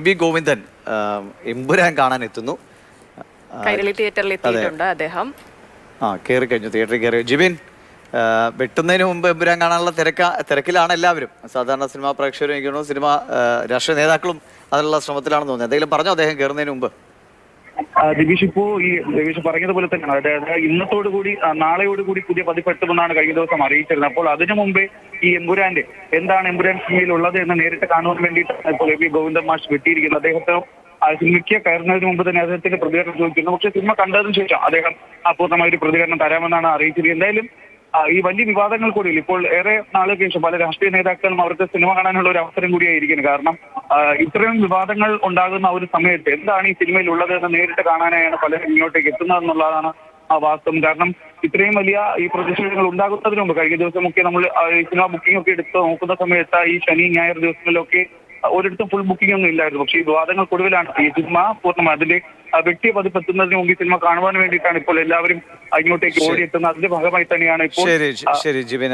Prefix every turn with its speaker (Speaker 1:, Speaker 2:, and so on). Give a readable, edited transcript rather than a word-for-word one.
Speaker 1: V Govindan Empuraan കാണാൻ എത്തുന്നു.
Speaker 2: കൈരളി തിയേറ്ററിൽ എത്തിയിട്ടുണ്ട് അദ്ദേഹം.
Speaker 1: കയറി കഴിഞ്ഞു, തിയേറ്ററിൽ കയറി. ജിബിൻ, വെട്ടുന്നതിന് മുമ്പ് എമ്പുരാൻ കാണാനുള്ള തിരക്കിലാണ് എല്ലാവരും. സാധാരണ സിനിമാ പ്രേക്ഷകരും എനിക്ക് തോന്നുന്നു സിനിമ രാഷ്ട്രീയ നേതാക്കളും അതിനുള്ള ശ്രമത്തിലാണെന്ന് തോന്നുന്നു. എന്തെങ്കിലും പറഞ്ഞോ അദ്ദേഹം കയറുന്നതിന് മുമ്പ്?
Speaker 3: ദിവിഷ്, ഇപ്പോ ഈ ദിവിഷ് പറഞ്ഞതുപോലെ തന്നെയാണ്. അതായത് ഇന്നത്തോടുകൂടി നാളെയോടുകൂടി പുതിയ പതിപ്പ് എത്തുമെന്നാണ് കഴിഞ്ഞ ദിവസം അറിയിച്ചിരുന്നത്. അപ്പോൾ അതിനു മുമ്പേ ഈ എമ്പുരാന്റെ എന്താണ് എമ്പുരാൻ സിനിമയിൽ ഉള്ളത് എന്ന് നേരിട്ട് കാണുവാൻ വേണ്ടിയിട്ടാണ് ഇപ്പോൾ വി ഗോവിന്ദൻ മാഷ് വെട്ടിയിരിക്കുന്നത്. അദ്ദേഹത്തെ സിനിമയ്ക്ക് കയറുന്നതിന് മുമ്പ് തന്നെ അദ്ദേഹത്തിന്റെ പ്രതികരണം ചോദിച്ചിരുന്നു. പക്ഷേ സിനിമ കണ്ടതിന് ശേഷം അദ്ദേഹം പൂർണ്ണമായ ഒരു പ്രതികരണം തരാമെന്നാണ് അറിയിച്ചിരിക്കുന്നത്. എന്തായാലും ഈ വലിയ വിവാദങ്ങൾ കൂടി ഇപ്പോൾ ഏറെ നാളുകൾക്ക് ശേഷം പല രാഷ്ട്രീയ നേതാക്കളും അവർക്ക് സിനിമ കാണാനുള്ള ഒരു അവസരം കൂടിയായിരിക്കുന്നു. കാരണം ഇത്രയും വിവാദങ്ങൾ ഉണ്ടാകുന്ന ഒരു സമയത്ത് എന്താണ് ഈ സിനിമയിൽ ഉള്ളത് എന്ന് നേരിട്ട് കാണാനായാണ് പലരും ഇങ്ങോട്ടേക്ക് എത്തുന്നതെന്നുള്ളതാണ് വാസ്തവം. കാരണം ഇത്രയും വലിയ ഈ പ്രതിഷേധങ്ങൾ ഉണ്ടാകുന്നതിന് മുമ്പ് കഴിഞ്ഞ ദിവസമൊക്കെ നമ്മൾ ഈ സിനിമ ബുക്കിംഗ് ഒക്കെ എടുത്ത് നോക്കുന്ന സമയത്ത് ഈ ശനി ഞായർ ദിവസങ്ങളിലൊക്കെ ഒരിടത്തും ഫുൾ ബുക്കിംഗ് ഒന്നും ഇല്ലായിരുന്നു. പക്ഷേ ഈ വിവാദങ്ങൾക്കൊടുവിലാണ് ഈ സിനിമ പൂർണ്ണമായി അതിന്റെ വ്യക്തി പതിപ്പ് എത്തുന്നതിന് മുമ്പ് ഈ സിനിമ കാണുവാൻ വേണ്ടിയിട്ടാണ് ഇപ്പോൾ എല്ലാവരും ഇങ്ങോട്ടേക്ക് ഓടിയെത്തുന്നത്. അതിന്റെ ഭാഗമായി തന്നെയാണ് ഇപ്പോൾ.
Speaker 1: ശരി ജിബിൻ.